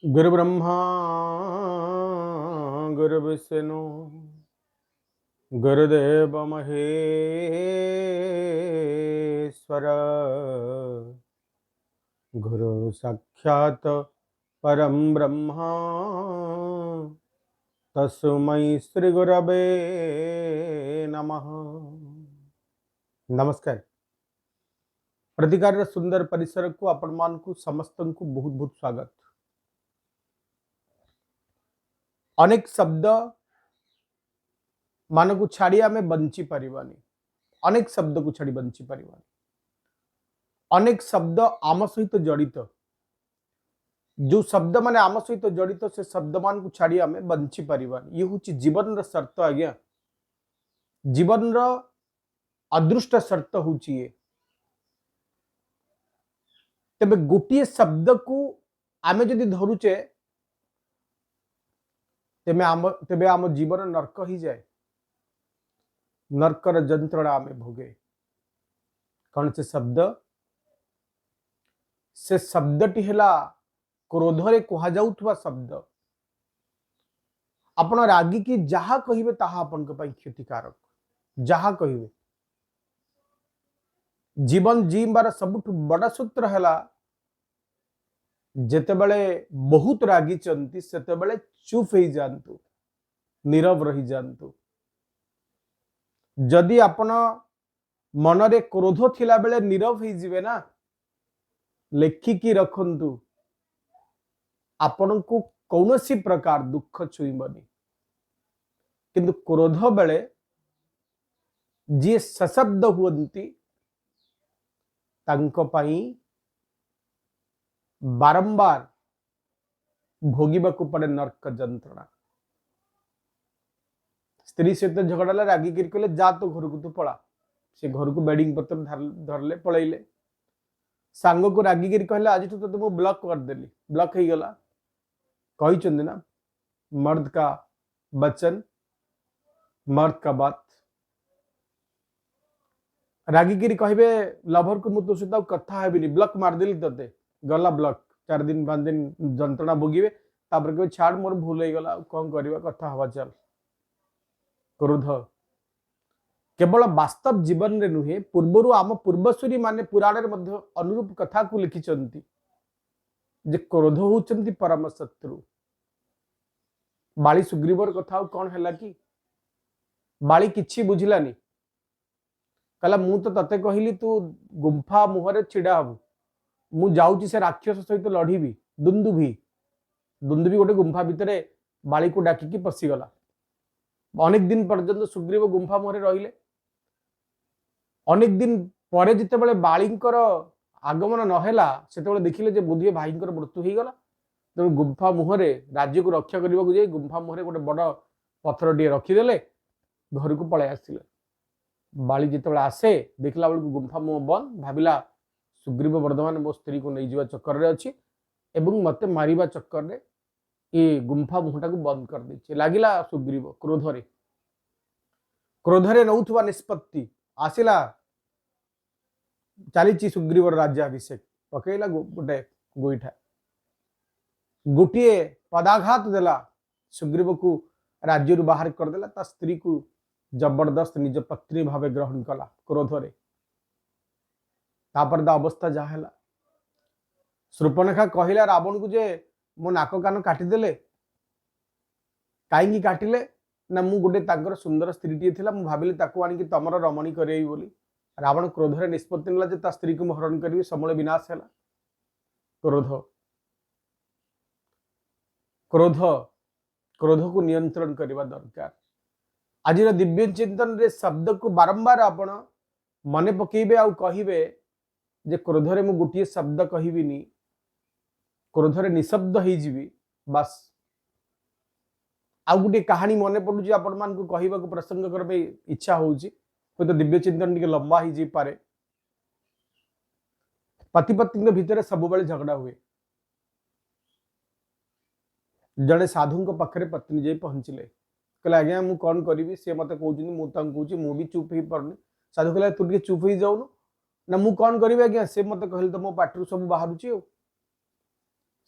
गुरु ब्रह्मा गुरु विष्णु गुरुदेव महेश्वर गुरु साक्षात परम ब्रह्मा तस्मै श्री गुरवे नमः। नमस्कार। प्रतिकार सुंदर परिसर को आपण मान को समस्त को बहुत बहुत स्वागत। अनेक शब्द मान को छाड़ी आमे बंची परिवानी, अनेक शब्द को छाड़ी बंची परिवानी, अनेक शब्द आम सहित जड़ित, जो शब्द माने आम सहित जड़ित से शब्द मान को छाड़ी आमे बंची परिवानी। ये हूँ जीवन शर्त आज्ञा, जीवन अदृष्ट शर्त हूँ ये। तेबे गोटे शब्द को आमे जदि धरुचे तेबे आम जीवन नर्क ही जाए, नर्कर जंत्रणा आमे भोगे। कौन से शब्दटी है क्रोधरे कह जाउथवा शब्द। आपण रागी की जहा कहिबे ताहा आपण के पई क्षतिकारक, जहा कहिबे। जीवन जीवार सबुठ बड़ा सूत्र है जेतेबेले बहुत रागी चंती सेतेबेले चुप हो जातु, नीरव रही जातु। जदि आपण मनरे क्रोध थिला बेले नीरव हो जिवे ना, लेखिकी रखंतु, आपण को कौनसी प्रकार दुख छुईबनी। किंतु क्रोध बेले जी सशब्द हुअंती तांको पई बारंबार भोगिबाकू पड़े नर्क जंत्रणा। स्त्री सहित झगड़ा रागी गिर कहले जा तो घर को तू पला, से घर को बेडिंग पत्र धरले पलैले। सांग को रागी गिर कहले आज तो तुम ब्लॉक कर देली, ब्लॉक हो गला। कही चंदी ना, मर्द का वचन मर्द का बात। रागी गिरी कहबे लभर को मुझ सहित कथा हेबिनी, ब्लॉक मारदेली तते गला ब्लॉक। 4 दिन 5 दिन जंत्रणा भोगिबे, तापर के छाड़ मोर भूल हो गला, कौन करवा कथा हवा चल। क्रोध केवल वास्तव जीवन रे नुहे, पूर्वरु आम पूर्वसूरी माने पुराण रे मध्य अनुरूप कथा को लिखिचंती जे क्रोध होचंती परम शत्रु। बाली सुग्रीवर कथा कौन है कि बाली किछि बुझिलानी, कहला मु तो तते कहली तू गुंफा मुहरे छिड़ा हबु, मु जाउची से राक्षस सहित लड़ीबी। दुंदुभी गोटे गुंफा भितरे बाली को डाकिकी पशिगला। अनेक दिन पर्यंत सुग्रीव गुंफा मुहरे रहिले। अनेक दिन परे जितेबाला बालींकर आगमन नहेला सेतेबाला देखिले जे बुधिए भाईंकर मृत्यु हो गला। तेणु गुंफा मुहरे राज्य को रक्षा करने को जाई गुंफा मुहरे गोटे बड़ पत्थर टे रखीदेले, घर को पलै आसिले। बाली जितेबाला आसे देखला बेलू गुंफा मुह बंद, भाविला सुग्रीव वर्धमान मो स्त्री को नहीं जावा चक्कर रे अछि एवं मते मारिबा चक्कर रे ये गुंफा मुहटा को बंद कर देछि। लागिला सुग्रीव क्रोधरे नौथुवा निष्पत्ति आसिला, चली सुग्रीव राज्याभिषेक पकईला गोटे गोईठा, गोटे पदाघात देला सुग्रीव को राज्य बाहर करदेला। ता स्त्री को जबरदस्त निज पत्नी भाव ग्रहण कला क्रोधरे। तापर अवस्था जहा है, शूर्पणखा कहला रावण को जे मो नाक कान काटिदेले। कहीं काटिले ना, मु गोटे तांकर सुंदर स्त्री थिला, मु भाविली ताको आनिकी तमर रमणी करई बोली। रावण क्रोधरे निष्पत्ति नेला जे ता स्त्री को हरण करी, समूले विनाश है। क्रोध क्रोध क्रोध को नियंत्रण करने दरकार। आज दिव्य चिंतन रे शब्द को बारंबार आपण मने पकेबे आ कहिबे जे क्रोधरे मु गोटे शब्द कहबिनी, क्रोधरे निशब्द हो जीवी। बस आ गोटे कहानी मने पड़ुची आपण मान को कहबा को प्रसंग करबे इच्छा होउची। कोई तो दिव्य चिंतन टिके लंबा ही जी पारे। पति पत्नी भितर सब बेले झगड़ा हुए। जड़े साधु पाखे पत्नी जाई पहुंचले, कहले आज्ञा मु कौन करी, सी मत कहते मुझे मु भी चुप हो पारनी। साधु कहला तू टे चुप हो जाऊनु ना, मु कौन करी आज्ञा, सी मत कहले तो मो पाटरू सब बाहर।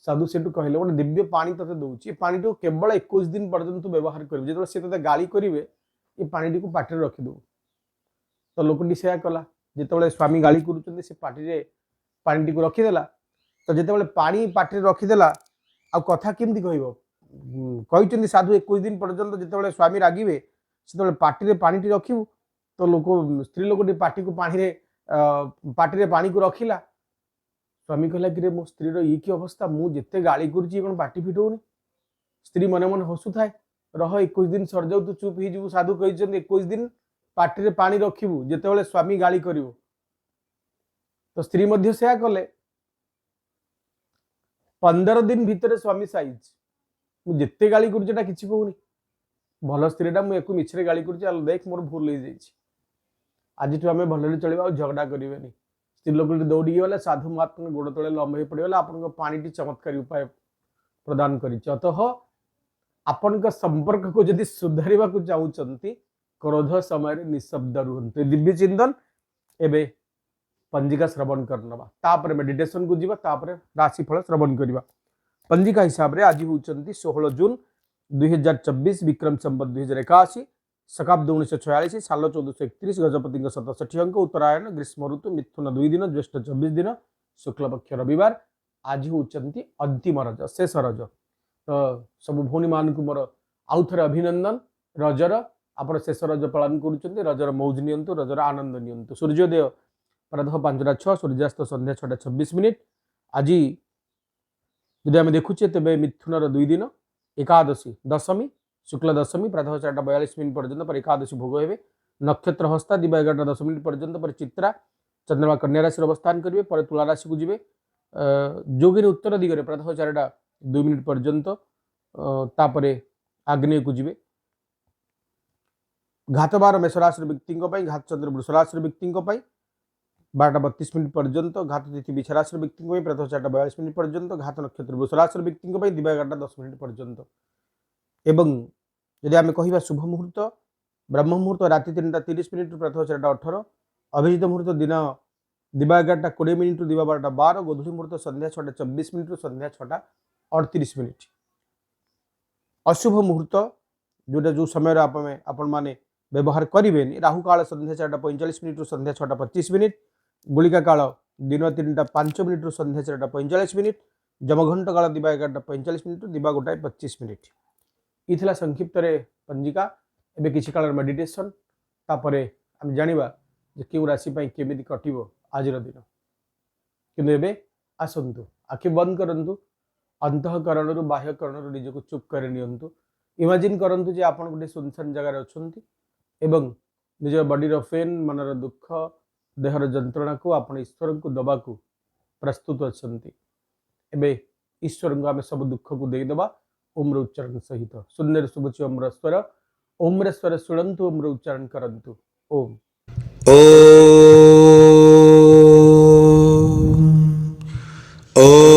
साधु से कहले गोटे दिव्य पानी ते दूसरी पानी केवल 21 दिन पर्यंत व्यवहार करेंगे जो सी ते गाली करेंगे ये पानी को पाटे रखिदे तो लोकटी से कला जिते स्वामी गाली कर पाटे पानी को रखीदेला तो जिते पानी पाटे रखीदेला आ कथा केमती कह साधु 21 दिन पर्यंत जिते स्वामी रागिबे से पाटे पानी रखू तो लोक स्त्री लोकटी पाटी को पाटे पानी को रखिला स्वामी कहला कि मो स्त्री ये कि अवस्था मुझे गाली कर पाटी फिटौनी स्त्री मन मन हसु थाए रह 21 दिन सर जाऊ तू चुप हो साधु कहते 21 दिन पाटे पानी रखिबू जिते स्वामी गाली कर तो स्त्री मध्य से कले 15 दिन भितर स्वामी साइज मुझे गाली करा कि कहूनी भल स्त्रीटा मुझे मिछरे गाली कर देख मोर भूल हो जाए आज आम भल चलवा झगड़ा करें स्त्री लोक दौड़ी गला साधु महात्मा गोड़ तले लंब हो पड़गला आप पानी चमत्कारी उपाय प्रदान करतः आपण संपर्क को जदि सुधार को चाहते क्रोध समय निशब्द रुहतु दिव्य चिंतन एवं पंजिका श्रवण करना मेडिटेशन को जीवा राशिफल श्रवण करवा पंजिका हिसाब से आज होती 16 जून 2024 विक्रम संवत 2081 शकाब्द 1946 साल 1431 गजपति 67 अंक उत्तरायण ग्रीष्म ऋतु मिथुन 2 दिन ज्येष्ठ 24 दिन शुक्लपक्ष रविवार आज होती अंतिम रज शेष रज तो सब भौणी मान को मोर आउ थे अभिनंदन रजर आप शेष रज पालन कर रजर मौज नियंतु रजर आनंद नियंतु सूर्योदय प्रातः 5:06 सूर्यास्त संध्या 6:26 आज यदि आम देखुचे तेज मिथुनर 2 दिन एकादशी दशमी शुक्ल दशमी प्रातः 4:42 पर्यंत पर एकादशी भोग हे नक्षत्र हस्ता दिवा 11:10 पर्यंत पर चित्रा चंद्रमा कन्या राशि अवस्थान करेंगे पर तुला राशि को जीवे जोगिनी उत्तर दिगरे प्रातः 4:02 पर्यंत तापरे आग्नेय को जीवे घातबार मेषराशि व्यक्ति घात चंद्र वृष राशि व्यक्ति 12:32 पर्यंत घात तिथि विषराशि व्यक्ति प्रातः 4:42 पर्यंत घात नक्षत्र वृष राशि व्यक्ति दिवा 11:10 पर्यंत एवं यदि आम कह शुभ मुहूर्त ब्रह्म मुहूर्त राति 3:30 प्रातः 4:18 अभिजित मुहूर्त दिन दिवा 11:20 दिवा 12:12 गोधूली मुहूर्त संध्या 6:24 संध्या 6:38 अशुभ मुहूर्त जोटा जो समय आपण मैंने व्यवहार करें राहु काल संध्या 4:45 संध्या 6:25 गुलिका काल दिन 3:05 संध्या 4:45 जमघंट काल दिवा 11:45 दिवा 1:25 ये संक्षिप्त पंजिका एवं किसी काल मेडिटेशन तापर आम जाना क्यों राशि केमी कटो आज दिन कि आसतु आखि बंद करूँ अंतकरण बाह्यकरण निजक चुप कर नियंतु इमेजिन करंतु जे आपण गोटे सुनसान जगार अच्छी एवं निज बॉडी पेन मनर दुख देहर जंत्रणा को आपण ईश्वर को दबा को प्रस्तुत अच्छा ईश्वर को आम सब दुख को देदेबा ओम्र उच्चारण सहित शून्य शुभुची ओम्र स्वर शुणंतु ओम्र उच्चारण करंतु ओम Oh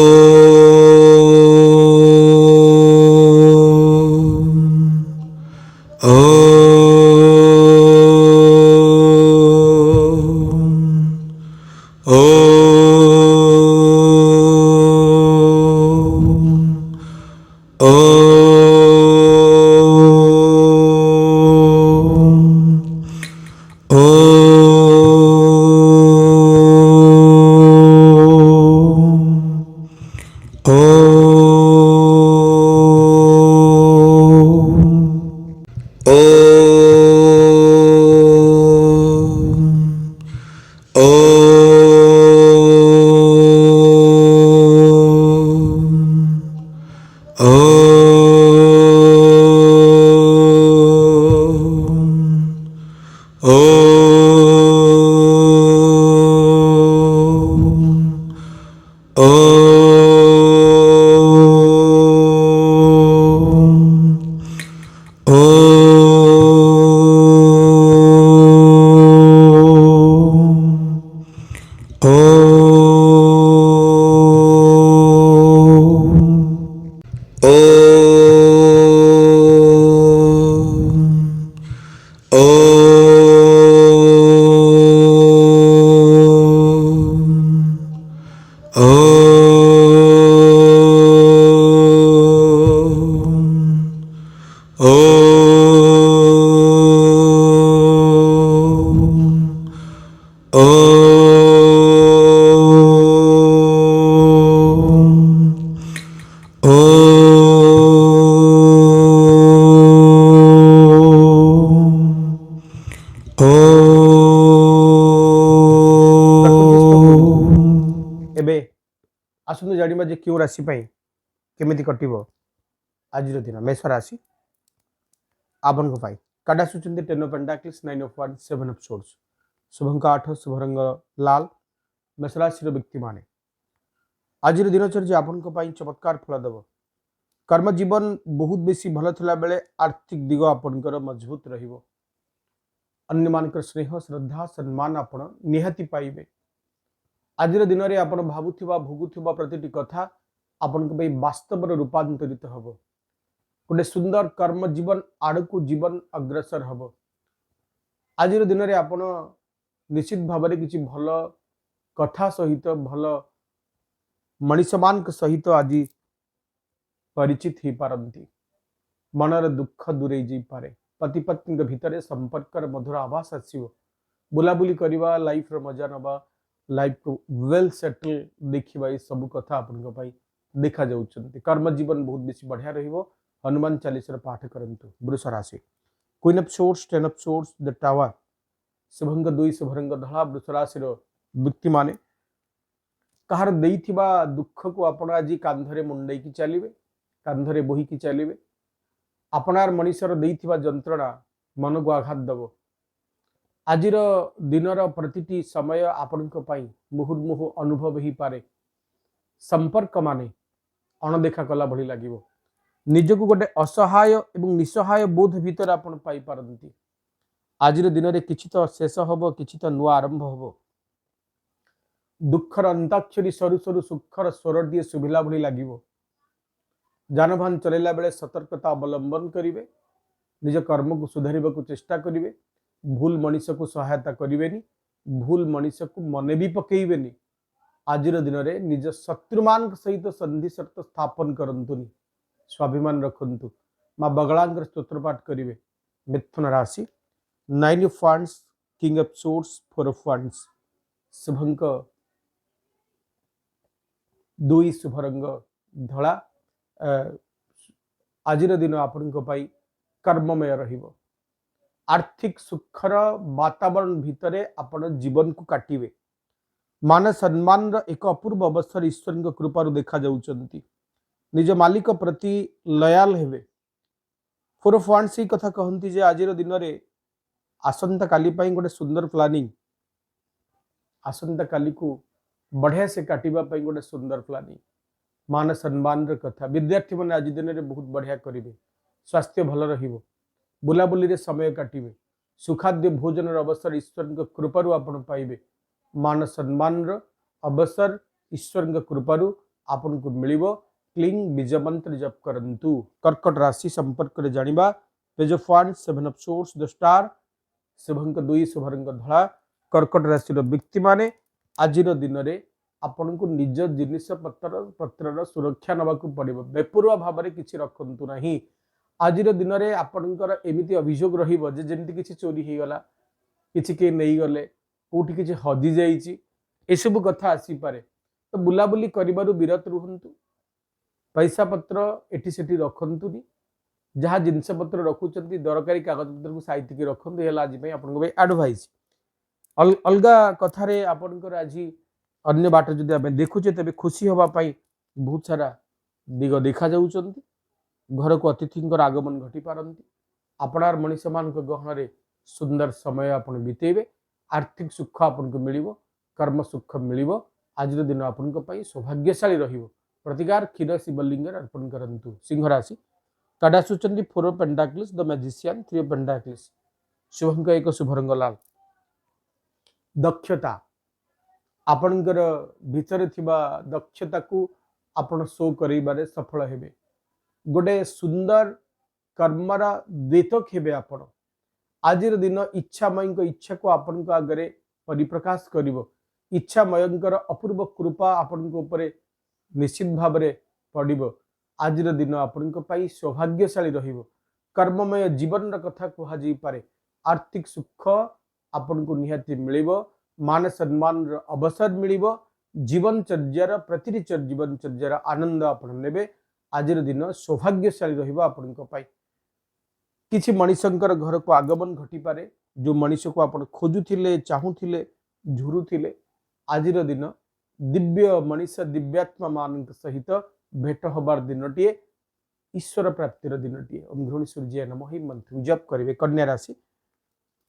एबे आसନ୍ତୁ ଜାଣିବା ଯେ କେଉଁ ରାଶି ପାଇଁ କେମିତି କଟିବ ଆଜିର ଦିନ। ମେଷ ରାଶି ଆପଣଙ୍କ ପାଇଁ କାର୍ଡ ଆସୁଛନ୍ତି 10 of ପେଣ୍ଟାକଲ୍ସ, 9 of wands, 7 of swords. ଶୁଭଙ୍କ 8, ଶୁଭ ରଙ୍ଗ ଲାଲ। ମେଷ ରାଶିର ବ୍ୟକ୍ତିମାନେ ଆଜିର ଦିନଚର୍ଯ୍ୟା ଆପଣଙ୍କ ପାଇଁ ଚମତ୍କାର ଫଳ ଦେବ। କର୍ମ ଜୀବନ ବହୁତ ବେଶୀ ଭଲ ଥିଲା ବେଳେ ଆର୍ଥିକ ଦିଗ ଆପଣଙ୍କର ମଜବୁତ ରହିବ। ଅନ୍ୟମାନଙ୍କର ସ୍ନେହ, ଶ୍ରଦ୍ଧା, ସମ୍ମାନ ଆପଣ ନିହାତି ପାଇବେ। ଆଜିର ଦିନରେ ଆପଣ ଭାବୁଥିବା ଭୋଗୁଥିବା ପ୍ରତିଟି କଥା ଆପଣଙ୍କ ପାଇଁ ବାସ୍ତବରେ ରୂପାନ୍ତରିତ ହେବ। ଗୋଟେ ସୁନ୍ଦର କର୍ମ ଜୀବନ ଆଡ଼କୁ ଜୀବନ ଅଗ୍ରସର ହେବ। ଆଜିର ଦିନରେ ଆପଣ ନିଶ୍ଚିତ ଭାବରେ କିଛି ଭଲ କଥା ସହିତ ଭଲ ମଣିଷମାନଙ୍କ ସହିତ ଆଜି ପରିଚିତ ହେଇପାରନ୍ତି। ମନର ଦୁଃଖ ଦୂରେଇ ଯାଇପାରେ। ପତି ପତ୍ନୀଙ୍କ ଭିତରେ ସମ୍ପର୍କର ମଧୁର ଆଭାସ ଆସିବ। ବୁଲାବୁଲି କରିବା, ଲାଇଫର ମଜା ନେବା, ଲାଇଫକୁ ୱେଲ୍ ସେଟଲ୍ ଦେଖିବା, ଏ ସବୁ କଥା ଆପଣଙ୍କ ପାଇଁ ଦେଖାଯାଉଛନ୍ତି। କର୍ମ ଜୀବନ ବହୁତ ବେଶୀ ବଢ଼ିଆ ରହିବ। ହନୁମାନ ଚାଳିଶାର ପାଠ କରନ୍ତୁ। ବୃଷ ରାଶି queen of swords, 10 of swords, the tower. ଶୁଭଙ୍କ 2, ଶୁଭ ରଙ୍ଗ ଧଳା। ବୃଷ ରାଶିର ବ୍ୟକ୍ତିମାନେ କାହାର ଦେଇଥିବା ଦୁଃଖକୁ ଆପଣ ଆଜି କାନ୍ଧରେ ମୁଣ୍ଡେଇକି ଚାଲିବେ, କାନ୍ଧରେ ବୋହିକି ଚାଲିବେ। ଆପଣାର ମଣିଷର ଦେଇଥିବା ଯନ୍ତ୍ରଣା ମନକୁ ଆଘାତ ଦେବ। ଆଜିର ଦିନର ପ୍ରତିଟି ସମୟ ଆପଣଙ୍କ ପାଇଁ ମୁହୁର୍ମୁହୁ ଅନୁଭବ ହେଇପାରେ। ସମ୍ପର୍କ ମାନେ ଅଣଦେଖା କଲା ଭଳି ଲାଗିବ। ନିଜକୁ ଗୋଟେ ଅସହାୟ ଏବଂ ନିଃସହାୟ ବୋଧ ଭିତରେ ଆପଣ ପାଇପାରନ୍ତି। ଆଜିର ଦିନରେ କିଛି ତ ଶେଷ ହେବ, କିଛି ତ ନୂଆ ଆରମ୍ଭ ହେବ। ଦୁଃଖର ଅନ୍ତାକ୍ଷରୀ ସରୁ ସରୁ ସୁଖର ସ୍ୱରଟିଏ ଶୁଭିଲା ଭଳି ଲାଗିବ। ଯାନବାହନ ଚଲାଇଲା ବେଳେ ସତର୍କତା ଅବଲମ୍ବନ କରିବେ। ନିଜ କର୍ମକୁ ସୁଧାରିବାକୁ ଚେଷ୍ଟା କରିବେ। ଭୁଲ ମଣିଷକୁ ସହାୟତା କରିବେନି, ଭୁଲ ମଣିଷକୁ ମନେ ବି ପକେଇବେନି। ଆଜିର ଦିନରେ ନିଜ ଶତ୍ରୁମାନଙ୍କ ସହିତ ସନ୍ଧି ସର୍ତ୍ତ ସ୍ଥାପନ କରନ୍ତୁନି। ସ୍ୱାଭିମାନ ରଖନ୍ତୁ। ମା ବଗଳାଙ୍କର ସ୍ତୋତ୍ର ପାଠ କରିବେ। ମିଥୁନ ରାଶି 9 of wands, king of swords, 4 of wands. ଶୁଭଙ୍କ 2, ଶୁଭ ରଙ୍ଗ ଧଳା। ଆଜିର ଦିନ ଆପଣଙ୍କ ପାଇଁ କର୍ମମୟ ରହିବ। ଆର୍ଥିକ ସୁଖର ବାତାବରଣ ଭିତରେ ଆପଣ ଜୀବନକୁ କାଟିବେ। ମାନ ସମ୍ମାନର ଏକ ଅପୂର୍ବ ଅବସର ଈଶ୍ୱରଙ୍କ କୃପାରୁ ଦେଖାଯାଉଛନ୍ତି। ନିଜ ମାଲିକ ପ୍ରତି ଲୟାଲ ହେବେ। 4 ଅଫ୍ ୱାଣ୍ଡସ୍ ଏହି କଥା କହନ୍ତି ଯେ ଆଜିର ଦିନରେ ଆସନ୍ତାକାଲି ପାଇଁ ଗୋଟେ ସୁନ୍ଦର ପ୍ଲାନିଂ, ଆସନ୍ତାକାଲିକୁ ବଢ଼ିଆ ସେ କାଟିବା ପାଇଁ ଗୋଟେ ସୁନ୍ଦର ପ୍ଲାନିଂ। ମାନ ସମ୍ମାନର କଥା ବିଦ୍ୟାର୍ଥୀମାନେ ଆଜି ଦିନରେ ବହୁତ ବଢ଼ିଆ କରିବେ। ସ୍ୱାସ୍ଥ୍ୟ ଭଲ ରହିବ। ବୁଲାବୁଲିରେ ସମୟ କାଟିବେ। ସୁଖାଦ୍ୟ ଭୋଜନର ଅବସର ଈଶ୍ୱରଙ୍କ କୃପାରୁ ଆପଣ ପାଇବେ। ମାନ ସମ୍ମାନର ଅବସର ଈଶ୍ୱରଙ୍କ କୃପାରୁ ଆପଣଙ୍କୁ ମିଳିବ। କ୍ଲିଂ ବୀଜ ମନ୍ତ୍ର ଜପ କରନ୍ତୁ। କର୍କଟ ରାଶି ସମ୍ପର୍କରେ ଜାଣିବା। Page of wands, 7 of swords, the star. ଶୁଭଙ୍କ 2, ଶୁଭ ରଙ୍ଗ ଧଳା। କର୍କଟ ରାଶିର ବ୍ୟକ୍ତିମାନେ ଆଜିର ଦିନରେ ଆପଣଙ୍କୁ ନିଜ ଜିନିଷ ପତ୍ରର ସୁରକ୍ଷା ନେବାକୁ ପଡ଼ିବ। ବେପରୁଆ ଭାବରେ କିଛି ରଖନ୍ତୁ ନାହିଁ। ଆଜିର ଦିନରେ ଆପଣଙ୍କର ଏମିତି ଅଭିଯୋଗ ରହିବ ଯେ ଯେମିତି କିଛି ଚୋରି ହେଇଗଲା, କିଛି କିଏ ନେଇଗଲେ, କେଉଁଠି କିଛି ହଜିଯାଇଛି, ଏସବୁ କଥା ଆସିପାରେ। ତ ବୁଲାବୁଲି କରିବାରୁ ବିରତ ରୁହନ୍ତୁ। ପଇସା ପତ୍ର ଏଠି ସେଠି ରଖନ୍ତୁନି। ଯାହା ଜିନିଷପତ୍ର ରଖୁଛନ୍ତି ଦରକାରୀ କାଗଜପତ୍ରକୁ ସାଇତିକି ରଖନ୍ତୁ। ହେଲା ଆଜି ପାଇଁ ଆପଣଙ୍କ ପାଇଁ ଆଡଭାଇସ୍। ଅଲଗା କଥାରେ ଆପଣଙ୍କର ଆଜି ଅନ୍ୟ ବାଟ ଯଦି ଆମେ ଦେଖୁଛେ ତେବେ ଖୁସି ହେବା ପାଇଁ ବହୁତ ସାରା ଦିଗ ଦେଖାଯାଉଛନ୍ତି। ଘରକୁ ଅତିଥିଙ୍କର ଆଗମନ ଘଟିପାରନ୍ତି। ଆପଣାର ମଣିଷମାନଙ୍କ ଗହଣରେ ସୁନ୍ଦର ସମୟ ଆପଣ ବିତେଇବେ। ଆର୍ଥିକ ସୁଖ ଆପଣଙ୍କୁ ମିଳିବ, କର୍ମ ସୁଖ ମିଳିବ। ଆଜିର ଦିନ ଆପଣଙ୍କ ପାଇଁ ସୌଭାଗ୍ୟଶାଳୀ ରହିବ। ପ୍ରତିକାର କ୍ଷୀର ଶିବଲିଙ୍ଗରେ ଅର୍ପଣ କରନ୍ତୁ। ସିଂହ ରାଶି କାର୍ଡ ଆସୁଛନ୍ତି 4 ଅଫ୍ ପେଣ୍ଟାକଲ୍ସ, ଦ ମ୍ୟାଜିସିଆନ୍, 3 ଅଫ୍ ପେଣ୍ଟାକଲ୍ସ। ଶୁଭଙ୍କ 1, ଶୁଭ ରଙ୍ଗ ଲାଲ। ଦକ୍ଷତା ଆପଣଙ୍କର ଭିତରେ ଥିବା ଦକ୍ଷତାକୁ ଆପଣ ଶୋ କରିବାରେ ସଫଳ ହେବେ। ଗୋଟେ ସୁନ୍ଦର କର୍ମର ଦ୍ୱେତକ ହେବେ ଆପଣ। ଆଜିର ଦିନ ଇଚ୍ଛାମୟଙ୍କ ଇଚ୍ଛାକୁ ଆପଣଙ୍କ ଆଗରେ ପରିପ୍ରକାଶ କରିବ। ଇଚ୍ଛାମୟଙ୍କର ଅପୂର୍ବ କୃପା ଆପଣଙ୍କ ଉପରେ ନିଶ୍ଚିତ ଭାବରେ ପଡ଼ିବ। ଆଜିର ଦିନ ଆପଣଙ୍କ ପାଇଁ ସୌଭାଗ୍ୟଶାଳୀ ରହିବ। कर्ममय जीवन कथा कहुई पारे आर्थिक सुख आपन को निहाती मिलिबो मान सम्मान अवसर मिलिबो जीवनचर्यार प्रति जीवनचर्यार आनंद आपण नेबे आज दिन सौभाग्यशाली रहिबो आपण को पाई किछि मनीषंकर घर को आगमन घटी पारे जो मनीष को आपण खोजुथिले चाहुथिले झुरुथिले आज दिन दिव्य मनीष दिव्यात्मा मान सहित भेट हबार दिनटीए ईश्वर प्राप्तिर दिनटीए ओम घृणी सूर्य नमः ही मंत्र जप करिवे कन्या राशि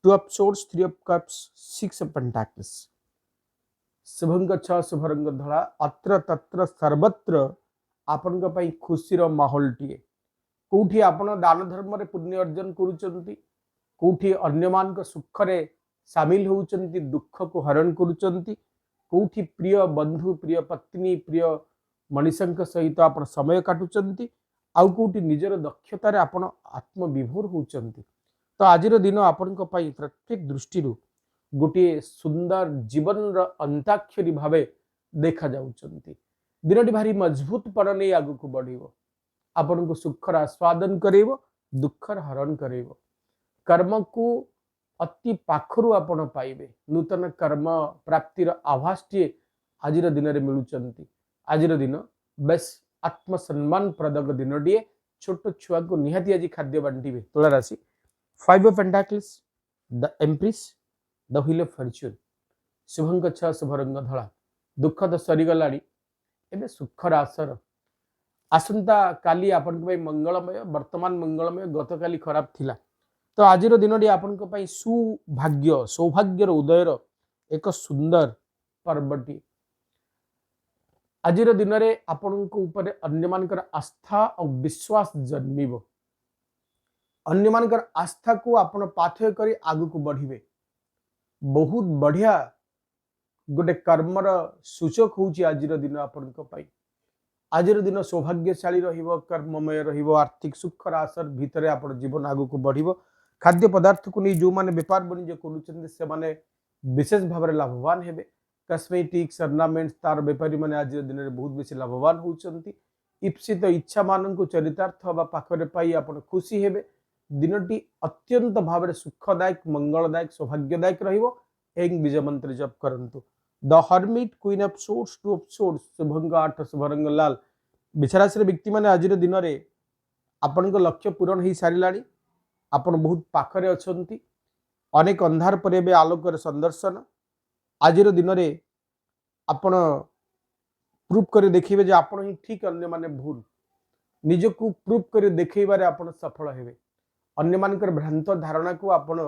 2 of source 3 of cups 6 of pentacles Shubhang 6 शुभरंग धला अत्र तत्र सर्वत्र आपन पई खुशीर माहौल टीए कोठी आपण दान धर्म रे पुण्य अर्जन करूचंती कोठी अन्य मान को सुख रे शामिल होउचंती दुख को हरण करूचंती कोठी प्रिय बंधु प्रिय पत्नी प्रिय मनीषंक सहित आपण समय काटुचंती आउ कोठी निजर दक्षतार आपण आत्मविभोर होउचंती तो आजिर दिन आपण पई प्रत्येक दृष्टि गोटे सुंदर जीवन अंताक्षरी भावे देखा जाउचंती दिनटी भारी मजबूत पण नहीं आगु को बढ़िबो आपण को सुखर आस्वादन करेबो दुखर हरण करेबो कर्म को अति पाखरु आपण पाइबे नूतन कर्म प्राप्तिर आभास टीए आजिर दिन रे मिलुचंती आजिर दिन बेस आत्मसम्मान प्रदक दिनटीए छोट छुआ को निहाती आज खाद्य बांटिबे तुला राशि 5 of pentacles the empress the wheel of fortune शुभंक 6 शुभरंग धला दुख तो सरीगलाणी एबे सुखर आसर आसंता काली आपन को मंगलमय वर्तमान मंगलमय गत काली खराब थिला तो आजिर दिनटी आपन को पई सुभाग्य सौभाग्यर उदयर एक सुंदर पर्वटी आजिर दिन रे आपन को ऊपर अन्य मानकर आस्था और विश्वास जन्मिबो अन्य मानकर आस्था को आपण पाथय करी आगु को बढ़िबे बहुत बढ़िया गोटे कर्मर सूचक होउची आजिर दिन आपन को पई आजिर दिन सौभाग्यशाली रहिबो कर्ममय रहिबो आर्थिक सुखर आसर भितरे आपण जीवन आगु को बढ़िबो खाद्य पदार्थ को नहीं जो माने व्यापार वाणिज्य करूचंते से माने विशेष भाव में लाभवान हेबे कस्मेटिक्स अर्नामेंट्स तार व्यापारी माने आज दिन में बहुत बेसी लाभवान होउचंती इप्सित इच्छा मान को चरितार्थ हवा पाखरे पाई आपण खुशी हेबे दिनटी अत्यंत भाव में सुखदायक मंगलदायक सौभाग्यदायक रहिबो एंग बीज मंत्र जप करंतु the hermit queen of source 2 of swords शुभंग 8 शुभरंग लाल बिछराश्री व्यक्ति माने आज दिन रे आपण को लक्ष्य पूरण ही सारिलाणी आपण बहुत पाखरे अछंती अनेक अंधार पर बे आलोकर संदर्शन आजिर दिन रे आपण प्रूफ कर देखिबे जे आपण ही ठीक अन्य माने भूल निजको प्रूफ कर देखैबारे आपण सफल हेबे अन्य मानकर भ्रांत धारणा को आपण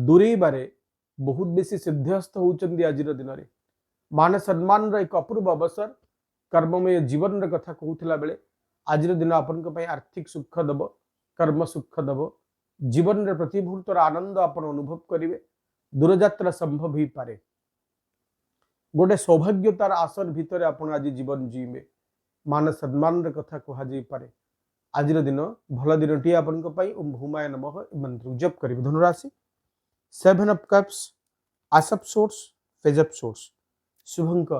दूरेबारे बहुत बेसी सिद्धस्त होउचंदी आजिर दिन रे मान सम्मान रो एक अपूर्व अवसर कर्ममय जीवन रे कथा कहउथिला बेले आजिर दिन आपण को पई आर्थिक सुख दबो कर्म सुख दबो जीवन रे प्रति मुहूर्तर आनंद आपण अनुभव करिवे दूरयात्रा संभव ही पारे गोटे सौभाग्यतार आसर भितर आपण आज जीवन जीवे मान सम्मान रे कथा कहा जाई पारे आजिर दिन भल दिनटी आपण को पई ओम भूमाय नमः मंत्र जप करिवे धनुराशि 7 of cups ace of swords page of swords शुभंक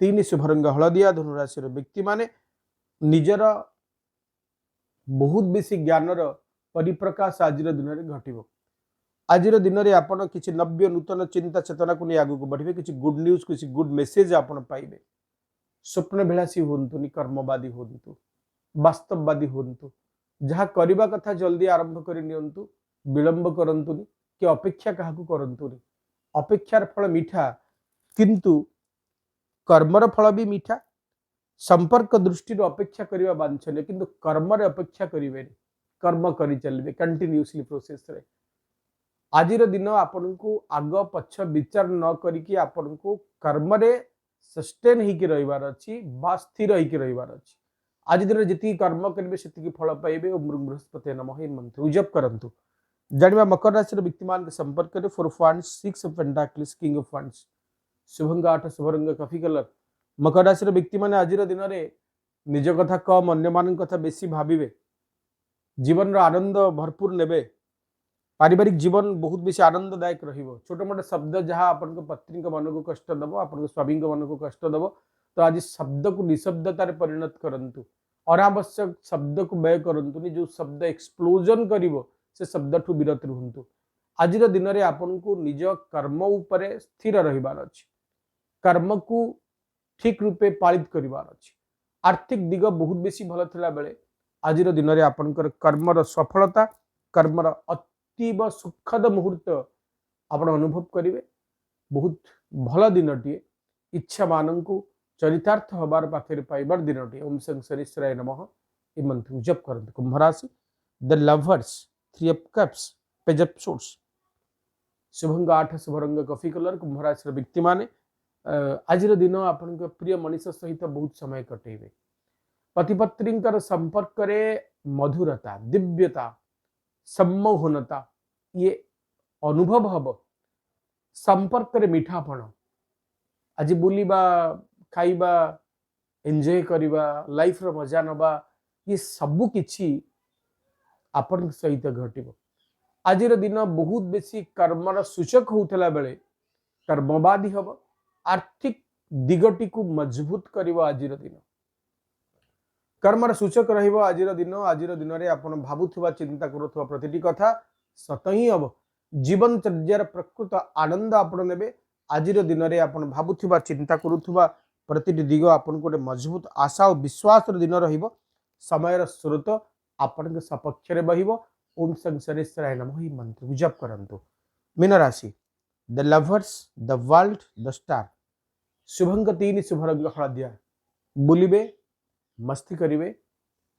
3 शुभरंग हलदिया धनुराशि रे व्यक्ति माने निजर बहुत बेसी ज्ञानर परिप्रकाश आजिर दिन रे घटिबो आजिर दिन रे आपण किछि नव्य नूतन चिंता चेतना को नहीं आगु को बढ़िबे किछि गुड न्यूज किछि गुड मेसेज आपण पाइबे स्वप्न विलासी होंतुनी कर्मवादी होंतु वास्तववादी होंतु जहाँ करबा कथा जल्दी आरंभ करि नियंतु विलंब करंतुनी कि अपेक्षा काहाकू करंतुनी अपेक्षार फल मीठा किंतु कर्मर फल भी मीठा संपर्क दृष्टि अपेक्षा करबा वांछनीय किंतु कर्म रे अपेक्षा करिवेनी कर्म करि चलिबे कंटिन्यूअसली प्रोसेस रे आजिर दिन आपण को आग पछ विचार न करिकी आपण को कर्म रे सस्टेन ही के रहिबार अछि बा स्थिर ही के रहिबार अछि आज दिन जति कर्म करिवे सेति फल पाइबे ओ बृहस्पति नमः ही मंत्र जप करंतु जानिबा मकर राशि रे व्यक्तिमान के संपर्क करे 4 of wands 6 of pentacles king of wands शुभंग 8 शुभरंग कॉफी कलर मकर राशि रे व्यक्ति माने आजिर दिन रे निज कथा कम अन्य मान कथा बेसी भाबिबे जीवन रो आनंद भरपूर नेबे पारिवारिक जीवन बहुत बेसी आनंददायक रहिबो छोट मोट शब्द जहाँ अपन को पत्नी को मन को कष्ट दबो अपन को स्वामी को मन को कष्ट दबो तो आज शब्द को निशब्दतार परिणत करंतु अनावश्यक शब्द को व्यय करंतुनी जो शब्द एक्सप्लोजन करिवो से शब्द ठू विरत रुहंतु। आज दिन में आपन को निज कर्म उपरे स्थिर रहिबार अछि, कर्म को ठीक रूपे पालित करिवार अछि। आर्थिक दिग बहुत बेसी भल थिला बेले आज दिन में आपनकर कर्मर सफलता कर्मर अतीब सुखद मुहूर्त आपण अनुभव करिवे। बहुत भल दिनटीए इच्छा मानू चरितार्थ हबार पाखे पाइबार दिनटीए। ओम शनिश्चराय नमः ये मंत्र जप करते। कुंभ राशि the lovers 3 of cups page of swords शुभंग 8 शुभरंग कॉफी कलर। कुंभ राशि व्यक्ति माने आज दिन आपण प्रिय मनीष सहित बहुत समय कटेबे। पतिपत्नी संपर्क रे मधुरता दिव्यता सम्मोहनता ये अनुभव हम। संपर्क रे मीठापण आज बुलिबा खाइबा एंजॉय करिबा लाइफ रो मजा नबा ये सबु किछि आपण सहित घटिबो। आज दिन बहुत बेसी कर्मर सूचक होतला बेले कर्मवादी हब। आर्थिक दिगटी को मजबूत करिवो। आज दिन कर्मर सूचक रहिबो। आज दिन रे आपण भाबुथुवा चिंता करुथुवा प्रतिटी कथा सत ही हम। जीवन चर्यार प्रकृत आनंद आपण नेबे। आज दिन रे आपण भाबुथुवा चिंता करुथुवा प्रतिटी दिग आपण को मजबूत आशा और विश्वास दिन रहिबो। समयर स्रोत आपण के सपक्ष रे बहिबो। ओम शनिश्चराय नमः ही मंत्र जप करंतु। मीन राशि the lovers the world the star Shubhang 3 Shubhrang हळदिया बुलिबे मस्ती करिवे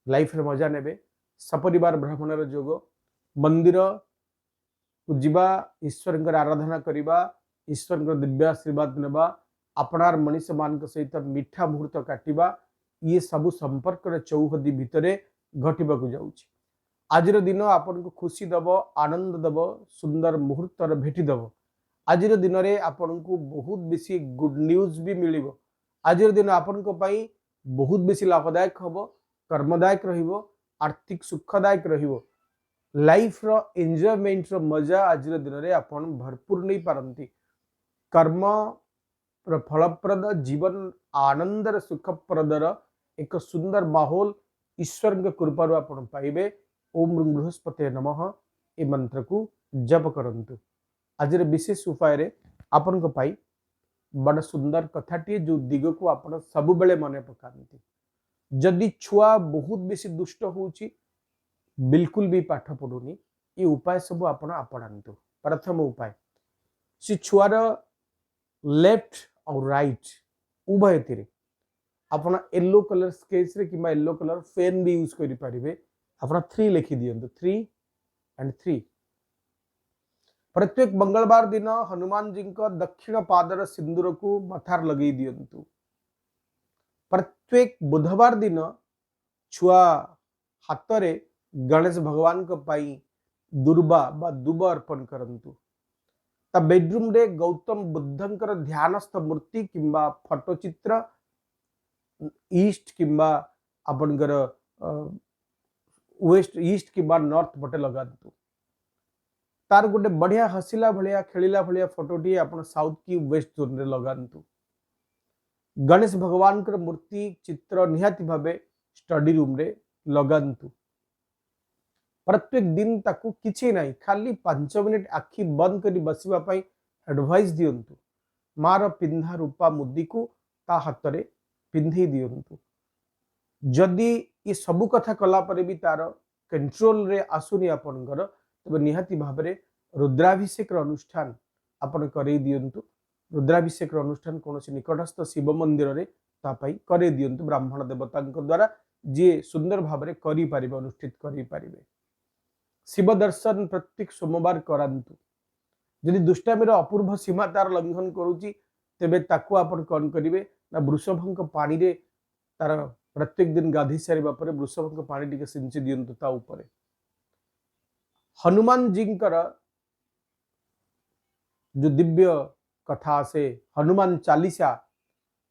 लाइफ रे मजा नेबे। सपरिवार भ्रमणर जोग मंदिर जीवा ईश्वर आराधना करिबा ईश्वर दिव्य आशीर्वाद नेबा अपनार मनीष मान सहित मीठा मुहूर्त काटिबा ये सबु संपर्क चौहदी भितरे घटिबाकू जाउछि। आज दिन आपन को खुशी दब आनंद दब सुंदर मुहूर्त भेटी दब। आज दिन में आपन को बहुत बेसी गुड न्यूज भी मिलिबो। आज दिन आपन को पाई बहुत बेसी लाभदायक हबो कर्मदायक रहिबो आर्थिक सुखदायक रहिबो। लाइफ रो एंजॉयमेंट रो मजा आज दिन में आपन भरपूर नहीं पारंती। कर्म फलप्रद जीवन आनंदर सुखप्रदर एक सुंदर माहौल ईश्वर के कृपारु आपन पाइबे। ओम बृहस्पति नमः ए मंत्र को जप करंतु। आज विशेष उपाय रे आपन को पाई बड़ सुंदर कथाटी जो दिग को आपन सब बेले मन पकांती। जदि छुआ बहुत बेसी दुष्ट होउची बिल्कुल भी पाठ पढ़ुनी ये उपाय सब आपन अपनांतु। प्रथम उपाय से छुआर लेफ्ट और राइट उभय तीरे आपन येलो कलर स्केच रे किबा येलो कलर पेन भी यूज करि परिबे। आपन 3 लिखि दियंतु 3 and 3। प्रत्येक मंगलवार दिन हनुमान जी का दक्षिण पादर सिंदूर को मथार लगे दियंतु। प्रत्येक बुधवार दिन छुआ हाथ रे गणेश भगवान को पाई दुर्बा बा दुब अर्पण करंतु। ता बेडरूम रे गौतम बुद्धंकर ध्यानस्थ मूर्ति किंबा फोटोचित्र ईस्ट किंबा आपनकर वेस्ट ईस्ट किंबा नॉर्थ पटे लगांतु। तार गोटे बढ़िया हसिला भलिया खेलिला भलिया फोटोटी आपन साउथ की वेस्ट जोन रे लगांतु। गणेश भगवान कर मूर्ति चित्र निहाती भाबे स्टडी रूम रे लगांतु। प्रत्येक दिन ताकू किछि नाही खाली 5 मिनिट आखि बंद करी बसिबा पई एडवाइस दियंतु। मार पिंधा रूपा मुद्दी को ता हाथ रे पिंधि दियंतु। जदि ये सबु कथा कला परे भी तार कंट्रोल रे आसुनी आपनकर तबे निहाती भाबरे रुद्राभिषेक अनुष्ठान आपन करे दियंतु। रुद्राभिषेक अनुष्ठान कोनोसी निकटस्थ शिव मंदिर रे तापाई करे दियंतु। ब्राह्मण देवतांक द्वारा जे सुंदर भाबरे करी पारिबे अनुष्ठित करी पारिबे। शिव दर्शन प्रत्येक सोमवार करांतु। यदि दुष्टामीर अपूर्व सीमा तार लंघन करूची तेबे ताकू आपन कोन करिवे ना वृषभंक पानी रे तार प्रत्येक दिन गाधी सारिबा परे वृषभंक पानी टिके सिंची दियंतु ता ऊपर। हनुमान जी जो दिव्य कथा से हनुमान चालीसा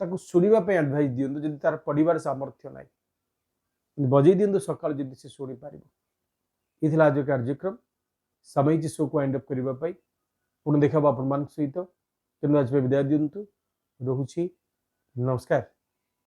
ताकू सुनिबा पे एडवाइस दियंतु। जदि तार परिवार सामर्थ्य नाही बजै दियंतु सकाळ जदि से सुनि पारिबो। इथिला आज कार्यक्रम समय जी शो को एंड अप करबा पई पुन देखा आपण मान सहित तेनु आज विदाय दियंतु। रहुछि नमस्कार।